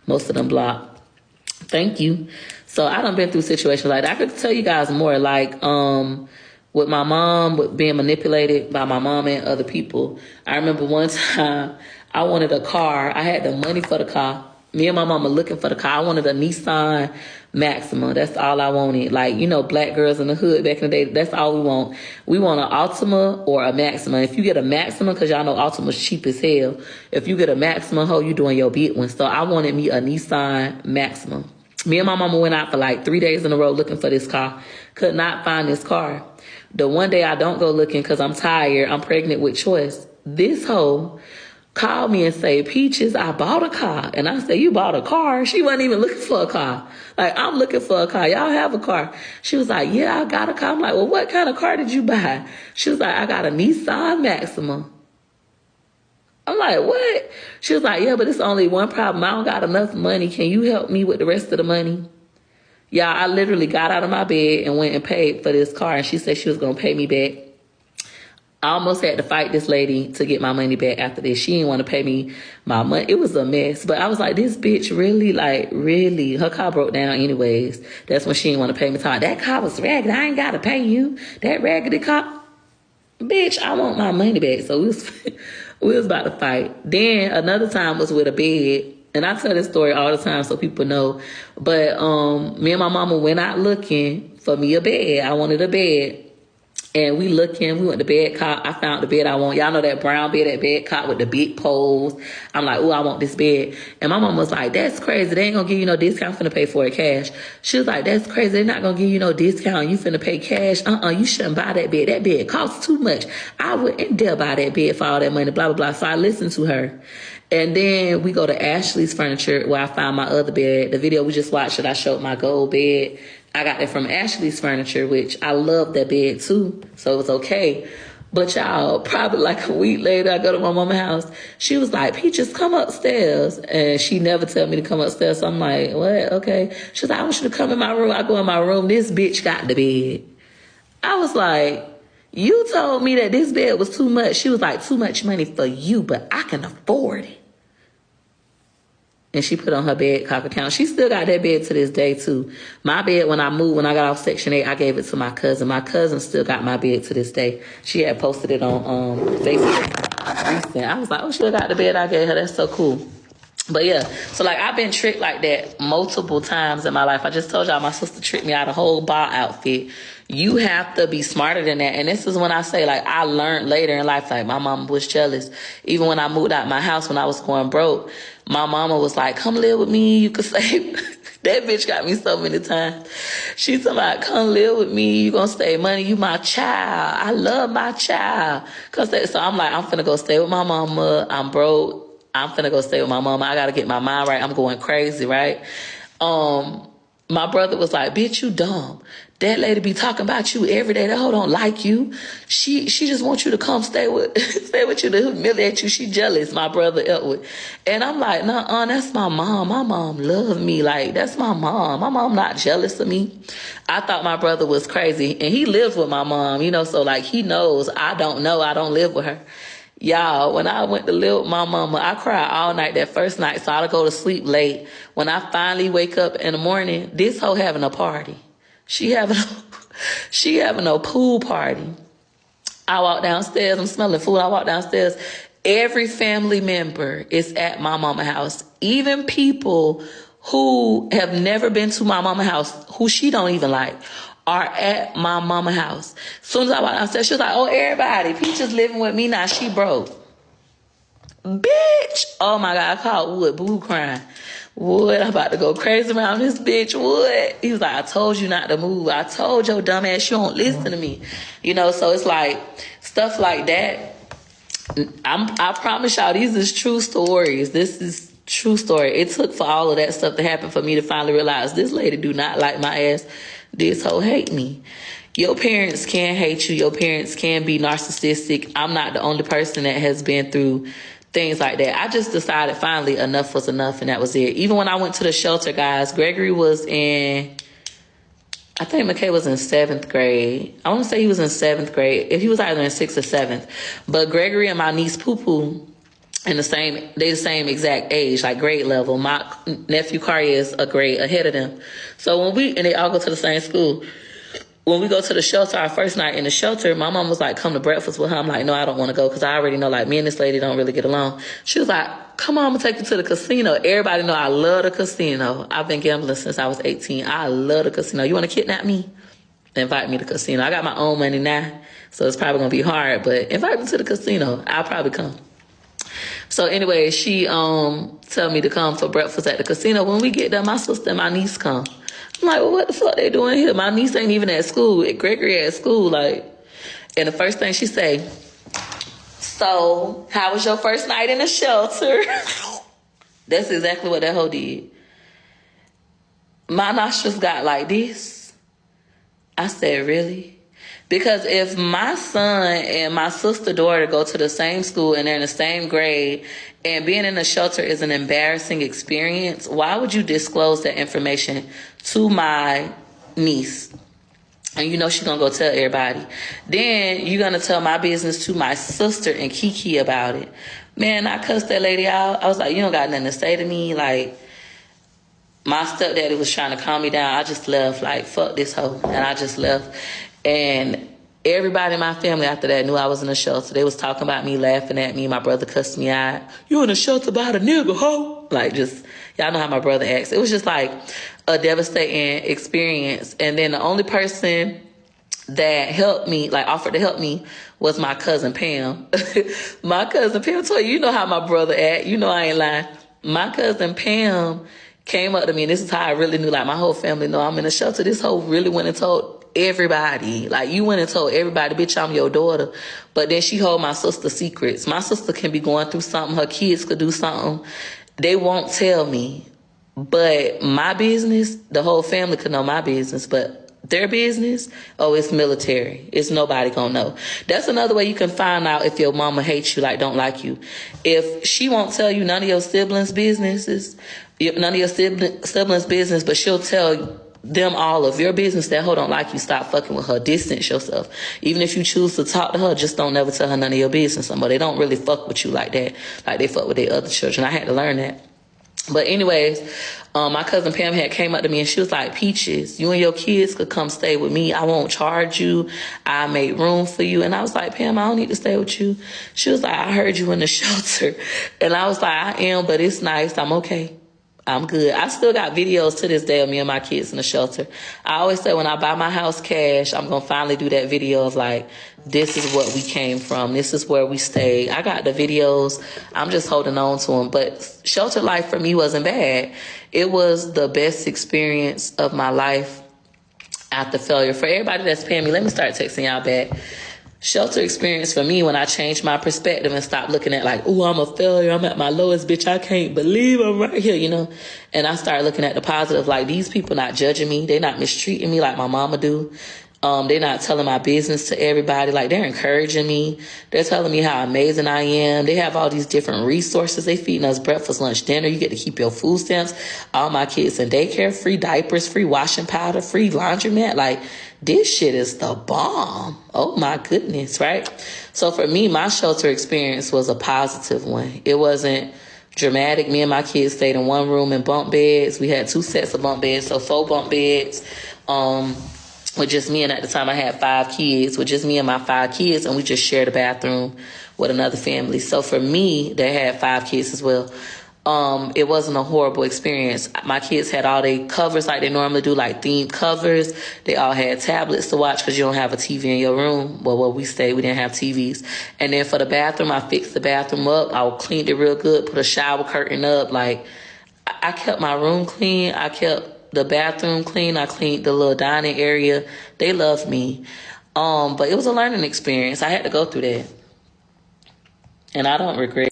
Most of them blocked. Thank you. So I done been through situations like that. I could tell you guys more, like with my mom, with being manipulated by my mom and other people. I remember one time I wanted a car. I had the money for the car. Me and my mama looking for the car. I wanted a Nissan Maxima. That's all I wanted. Like, you know, black girls in the hood back in the day, that's all we want. We want an Altima or a Maxima. If you get a Maxima, because y'all know Altima's cheap as hell. If you get a Maxima, ho, you doing your big one. So I wanted me a Nissan Maxima. Me and my mama went out for like 3 days in a row looking for this car. Could not find this car. The one day I don't go looking because I'm tired, I'm pregnant with Choice. This hoe called me and say, Peaches, I bought a car. And I said, you bought a car? She wasn't even looking for a car. Like, I'm looking for a car. Y'all have a car? She was like, yeah, I got a car. I'm like, well, what kind of car did you buy? She was like, I got a Nissan Maxima. I'm like, what? She was like, yeah, but it's only one problem. I don't got enough money. Can you help me with the rest of the money? Y'all, I literally got out of my bed and went and paid for this car. And she said she was going to pay me back. I almost had to fight this lady to get my money back after this. She didn't want to pay me my money. It was a mess. But I was like, this bitch really. Her car broke down anyways. That's when she didn't want to pay me. That car was ragged. I ain't got to pay you. That raggedy car. Bitch, I want my money back. So we was about to fight. Then another time was with a bed. And I tell this story all the time so people know. But me and my mama went out looking for me a bed. I wanted a bed. And we went to bed cop. I found the bed I want. Y'all know that brown bed, that bed cop with the big poles. I'm like, oh, I want this bed. And my mom was like, that's crazy. They ain't gonna give you no discount. I'm finna pay for it cash. She was like, that's crazy. They're not gonna give you no discount. You finna pay cash. You shouldn't buy that bed. That bed costs too much. I wouldn't dare buy that bed for all that money, blah, blah, blah. So I listened to her. And then we go to Ashley's Furniture where I found my other bed. The video we just watched it, I showed my gold bed. I got that from Ashley's Furniture, which I love that bed too. So it was okay. But y'all, probably like a week later, I go to my mama's house. She was like, Peaches, come upstairs. And she never tell me to come upstairs. So I'm like, what? Okay. She was like, I want you to come in my room. I go in my room. This bitch got the bed. I was like, you told me that this bed was too much. She was like, too much money for you, but I can afford it. And she put on her bed cop account. She still got that bed to this day, too. My bed, when I got off Section 8, I gave it to my cousin. My cousin still got my bed to this day. She had posted it on Facebook. I was like, oh, she still got the bed I gave her. That's so cool. But yeah, so like I've been tricked like that multiple times in my life. I just told y'all my sister tricked me out of a whole ball outfit. You have to be smarter than that. And this is when I say, like, I learned later in life, like, my mama was jealous. Even when I moved out my house when I was going broke, my mama was like, come live with me. You could save. That bitch got me so many times. She told me, come live with me. You gonna save money. You my child. I love my child. So I'm like, I'm finna go stay with my mama. I'm broke. I'm finna go stay with my mama. I gotta get my mind right. I'm going crazy, right? My brother was like, bitch, you dumb. That lady be talking about you every day. That hoe don't like you. She just wants you to come stay with you to humiliate you. She jealous, my brother Elwood. And I'm like, nah, that's my mom. My mom love me. Like, that's my mom. My mom not jealous of me. I thought my brother was crazy. And he lives with my mom, so like he knows I don't know. I don't live with her. Y'all, when I went to live with my mama, I cried all night that first night, so I'd go to sleep late. When I finally wake up in the morning, this hoe having a party. She having a pool party. I walk downstairs, I'm smelling food. I walk downstairs. Every family member is at my mama's house. Even people who have never been to my mama's house, who she don't even like, are at my mama's house. As soon as I walked downstairs, she was like, oh, everybody, Peaches living with me now. She broke. Bitch. Oh, my God. I called Wood, boo crying. Wood, I'm about to go crazy around this bitch. Wood. He was like, I told you not to move. I told your dumb ass you don't listen to me. So it's like stuff like that. I promise y'all, these is true stories. This is true story. It took for all of that stuff to happen for me to finally realize this lady do not like my ass. This hoe hate me. Your parents can hate you. Your parents can be narcissistic. I'm not the only person that has been through things like that. I just decided finally enough was enough, and that was it. Even when I went to the shelter, guys, Gregory was in, I think McKay was in 7th grade. I want to say he was in 7th grade. If he was either in 6th or 7th. But Gregory and my niece Poo Poo, And they the same exact age, like grade level. My nephew Kari is a grade ahead of them. So and they all go to the same school. When we go to the shelter, our first night in the shelter, my mom was like, come to breakfast with her. I'm like, no, I don't want to go because I already know, like, me and this lady don't really get along. She was like, come on, I'm going to take you to the casino. Everybody know I love the casino. I've been gambling since I was 18. I love the casino. You want to kidnap me? Invite me to the casino. I got my own money now, so it's probably going to be hard, but invite me to the casino. I'll probably come. So anyway, she tell me to come for breakfast at the casino. When we get there, my sister and my niece come. I'm like, well, what the fuck they doing here? My niece ain't even at school. Gregory at school, like. And the first thing she say, so how was your first night in the shelter? That's exactly what that hoe did. My nostrils got like this. I said, really? Because if my son and my sister daughter go to the same school and they're in the same grade and being in a shelter is an embarrassing experience, why would you disclose that information to my niece? And you know she's going to go tell everybody. Then you're going to tell my business to my sister and Kiki about it. Man, I cussed that lady out. I was like, you don't got nothing to say to me. Like, my stepdaddy was trying to calm me down. I just left, like, fuck this hoe. And I just left. And everybody in my family after that knew I was in a shelter. They was talking about me, laughing at me. My brother cussed me out. You in a shelter about a nigga, hoe? Like, just, y'all know how my brother acts. It was just like a devastating experience. And then the only person that helped me, like offered to help me, was my cousin Pam. My cousin Pam told you know how my brother act. You know I ain't lying. My cousin Pam came up to me, and this is how I really knew, like, my whole family know I'm in a shelter. This hoe really went and told everybody. Like, you went and told everybody, bitch, I'm your daughter. But then she hold my sister secrets. My sister can be going through something. Her kids could do something. They won't tell me. But my business, the whole family could know my business. But their business, oh, it's military. It's nobody gonna know. That's another way you can find out if your mama hates you, like don't like you. If she won't tell you none of your siblings' businesses, none of your siblings' business, but she'll tell them all of your business, that hoe don't like you, stop fucking with her. Distance yourself. Even if you choose to talk to her, just don't never tell her none of your business. But they don't really fuck with you like that. Like they fuck with their other children. I had to learn that. But anyways, my cousin Pam had came up to me and she was like, Peaches, you and your kids could come stay with me. I won't charge you. I made room for you. And I was like, Pam, I don't need to stay with you. She was like, I heard you in the shelter. And I was like, I am, but it's nice. I'm okay. I'm good. I still got videos to this day of me and my kids in the shelter. I always say when I buy my house cash, I'm going to finally do that video of like, this is what we came from. This is where we stayed. I got the videos. I'm just holding on to them. But shelter life for me wasn't bad. It was the best experience of my life after failure. For everybody that's paying me, let me start texting y'all back. Shelter experience for me when I changed my perspective and stopped looking at like, oh, I'm a failure. I'm at my lowest, bitch. I can't believe I'm right here, you know? And I started looking at the positive, like these people not judging me. They're not mistreating me like my mama do. They're not telling my business to everybody. Like they're encouraging me. They're telling me how amazing I am. They have all these different resources. They feeding us breakfast, lunch, dinner. You get to keep your food stamps. All my kids in daycare, free diapers, free washing powder, free laundromat. Like this shit is the bomb. Oh my goodness, right? So for me, my shelter experience was a positive one. It wasn't dramatic. Me and my kids stayed in one room in bunk beds. We had 2 sets of bunk beds, so 4 bunk beds. With just me, and at the time I had 5 kids, with just me and my 5 kids, and we just shared a bathroom with another family. So for me, they had 5 kids as well. It wasn't a horrible experience. My kids had all their covers like they normally do, like themed covers. They all had tablets to watch because you don't have a TV in your room. Well, where we stayed, we didn't have TVs. And then for the bathroom, I fixed the bathroom up. I cleaned it real good, put a shower curtain up. Like, I kept my room clean. I kept the bathroom clean. I cleaned the little dining area. They loved me. But it was a learning experience. I had to go through that. And I don't regret